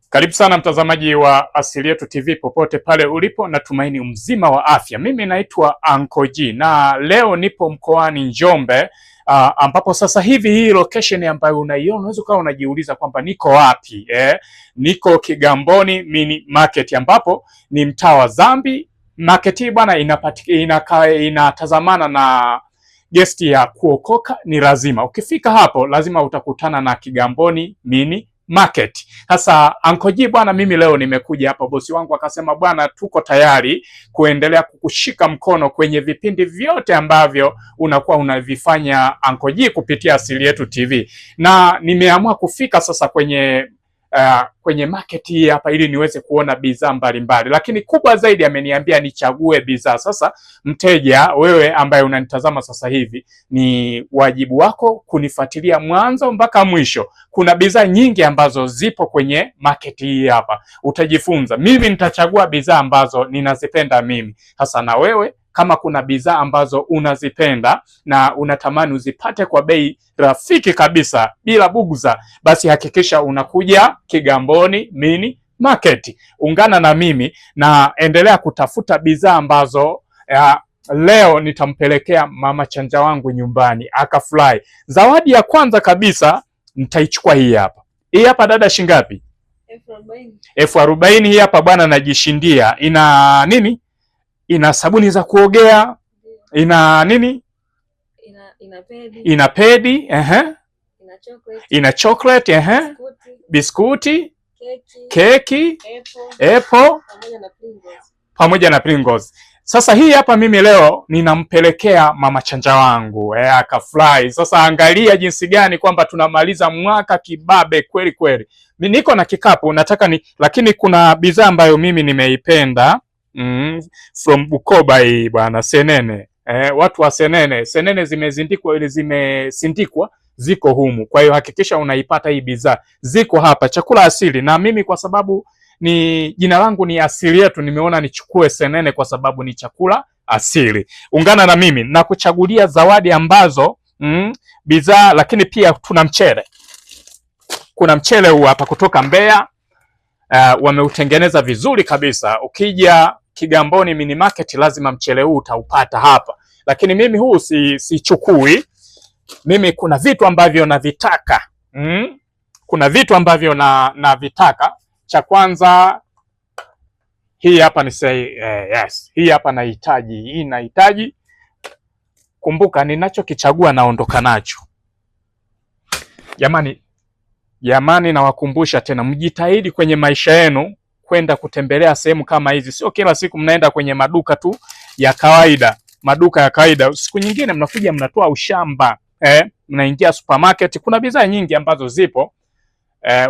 Karibu sana mtazamaji wa Asili Yetu TV popote pale ulipo, natumaini mzima wa afya. Mimi naitwa Uncle G na leo nipo mkoani Njombe, ambapo sasa hivi hii location ambayo unaiona unaweza ukawa unajiuliza kwamba niko wapi. Niko Kigamboni Mini Market, ambapo ni mtaa wa Zambi. Market hii bwana inatazamana na gesti ya Kuokoka ni lazima. Ukifika hapo lazima utakutana na Kigamboni Mini Market. Sasa Uncle G bwana, mimi leo nimekuja hapa, bosi wangu akasema bwana, tuko tayari kuendelea kukushika mkono kwenye vipindi vyote ambavyo unakuwa unavifanya Uncle G kupitia Asili Yetu TV, na nimeamua kufika sasa kwenye market hii hapa ili niweze kuona bidhaa mbalimbali, lakini kubwa zaidi ameniambia nichague bidhaa. Sasa mteja, wewe ambaye unanitazama sasa hivi, ni wajibu wako kunifuatilia mwanzo mpaka mwisho. Kuna bidhaa nyingi ambazo zipo kwenye market hii hapa, utajifunza. Mimi nitachagua bidhaa ambazo ninazipenda mimi. Sasa na wewe kama kuna bidhaa ambazo unazipenda na unatamani uzipate kwa bei rafiki kabisa bila bugza, basi hakikisha unakuja Kigamboni Mini Market. Ungana na mimi na endelea kutafuta bidhaa ambazo leo nitampelekea mama chanja wangu nyumbani akafurahi. Zawadi ya kwanza kabisa nitaichukua hii hapa. Hii hapa dada, shingapi? 40,000 hii hapa bwana, najishindia. Ina nini? Ina sabuni za kuogea, ina nini? Ina pedi, ina chocolate, biskuti, keki, apple pamoja na Pringles. Sasa hii hapa mimi leo ninampelekea mama chanja wangu akafurahi. Sasa angalia jinsi gani kwamba tunamaliza mwaka kibabe kweli kweli. Mimi niko na kikapu nataka lakini kuna bidhaa ambayo mimi nimeipenda from Bukoba hii bwana, senene. Watu wa senene zimesindikwa ziko humu. Kwa hiyo hakikisha unaipata hii bidhaa, ziko hapa. Chakula asili, na mimi kwa sababu ni jina langu ni Asili Yetu, nimeona nichukue senene kwa sababu ni chakula asili. Ungana na mimi na kuchagulia zawadi ambazo bidhaa. Lakini pia tuna mchele. Kuna mchele huu hapa kutoka Mbeya, wameutengeneza vizuri kabisa. Ukija Kigamboni Mini Market lazima mchele huu utaupata hapa, lakini mimi huu sichukui. Mimi kuna vitu ambavyo navitaka. Kuna vitu ambavyo navitaka. Cha kwanza hii hapa ni yes. Hii hapa nahitaji. Hii nahitaji. Kumbuka ninachokichagua naondoka nacho. Jamani, nawakumbusha tena, mjitahidi kwenye maisha yenu kwenda kutembelea sehemu kama hizi. Sio kila siku mnaenda kwenye maduka tu ya kawaida, maduka ya kawaida. Siku nyingine mnakuja mnatoa ushamba, mnaingia supermarket. Kuna bidhaa nyingi ambazo zipo,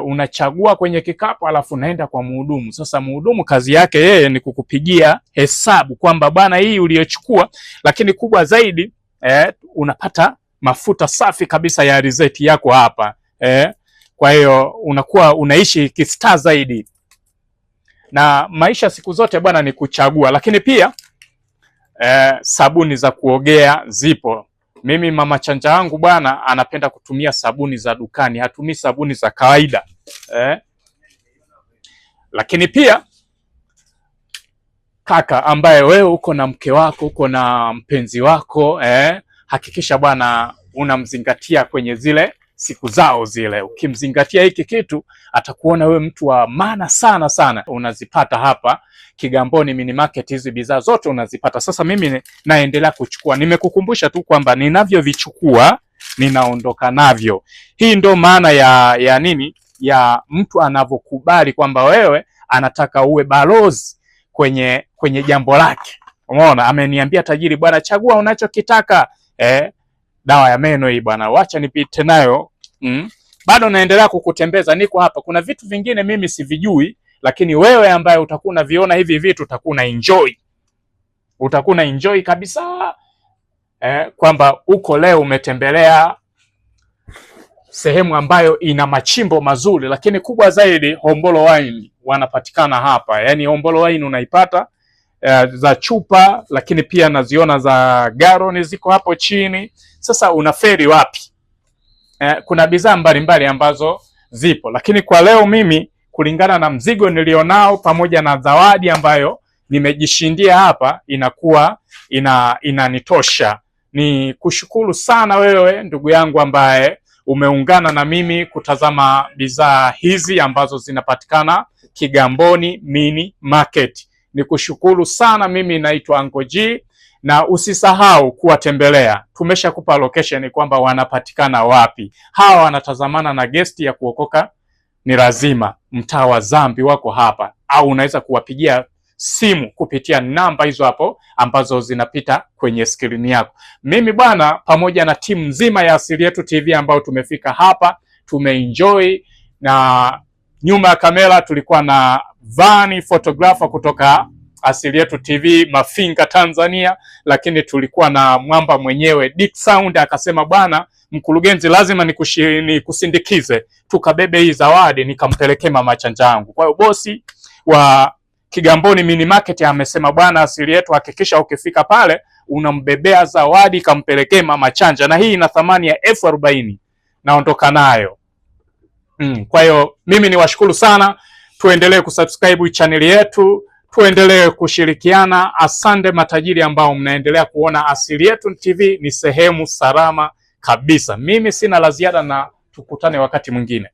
unachagua kwenye kikapu alafu unaenda kwa mhudumu. Sasa mhudumu kazi yake yeye ni kukupigia hesabu kwamba bwana, hii uliyochukua, lakini kubwa zaidi unapata mafuta safi kabisa ya alizeti yako hapa. Kwa hiyo unakuwa unaishi kistaa zaidi. Na maisha siku zote bwana ni kuchagua. Lakini pia sabuni za kuogea zipo. Mimi mama chanja wangu bwana anapenda kutumia sabuni za dukani, hatumii sabuni za kawaida. Lakini pia kaka ambaye wewe uko na mke wako, uko na mpenzi wako, hakikisha bwana unamzingatia kwenye zile siku zao zile. Ukimzingatia hiki kitu atakuona wewe mtu wa maana sana sana. Unazipata hapa Kigamboni Mini Market, hizi bidhaa zote unazipata. Sasa mimi naendelea kuchukua. Nimekukumbusha tu kwamba ninavyovichukua ninaondoka navyo. Hii ndo maana ya nini, ya mtu anavyokubali kwamba wewe anataka uwe balozi kwenye jambo lake. Umeona, ameniambia tajiri bwana, chagua unachokitaka. Dawa ya meno hii bwana, wacha nipite nayo. Bado naendelea kukutembeza, niko hapa. Kuna vitu vingine mimi sivijui, lakini wewe ambaye utakuwa unaviona hivi vitu utakuwa enjoy. Utakuwa enjoy kabisa, kwamba uko leo umetembelea sehemu ambayo ina machimbo mazuri. Lakini kubwa zaidi, Hombolo Wine wanapatikana hapa. Yaani Hombolo Wine unaipata za chupa, lakini pia naziona za galoni ziko hapo chini. Sasa unaferi wapi? Kuna bidhaa mbalimbali ambazo zipo, lakini kwa leo mimi kulingana na mzigo nilionao pamoja na zawadi ambayo nimejishindia hapa, inakuwa inanitosha. Ni kushukuru sana wewe ndugu yangu ambaye umeungana na mimi kutazama bidhaa hizi ambazo zinapatikana Kigamboni Mini Market. Ni kushukuru sana. Mimi naitwa Uncle G, na usisahau kuwatembelea. Tumeshakupa location kwamba wanapatikana wapi. Hawa wanatazamana na Gesti ya Kuokoka ni Lazima, mtaa wa Zambi, wako hapa, au unaweza kuwapigia simu kupitia namba hizo hapo ambazo zinapita kwenye skrini yako. Mimi bwana, pamoja na timu nzima ya Asili Yetu TV ambao tumefika hapa, tumeenjoy, na nyuma ya kamera tulikuwa na Vani photographer kutoka Asili Yetu TV Mafinga, Tanzania, lakini tulikuwa na mwamba mwenyewe Dick Sound. Akasema bwana mkurugenzi, lazima nikusindikize tukabebe hii zawadi nikampelekea mama chanja yangu. Kwa hiyo bosi wa Kigamboni Mini Market amesema bwana, Asili Yetu hakikisha ukifika pale unambebea zawadi kampelekee mama chanja, na hii ina thamani ya 40,000 naondoka nayo. Kwa hiyo mimi niwashukuru sana, tuendelee kusubscribe channel yetu, tuendelee kushirikiana. Asante matajiri ambao mnaendelea kuona Asili Yetu TV ni sehemu salama kabisa. Mimi sina la ziada, na tukutane wakati mwingine.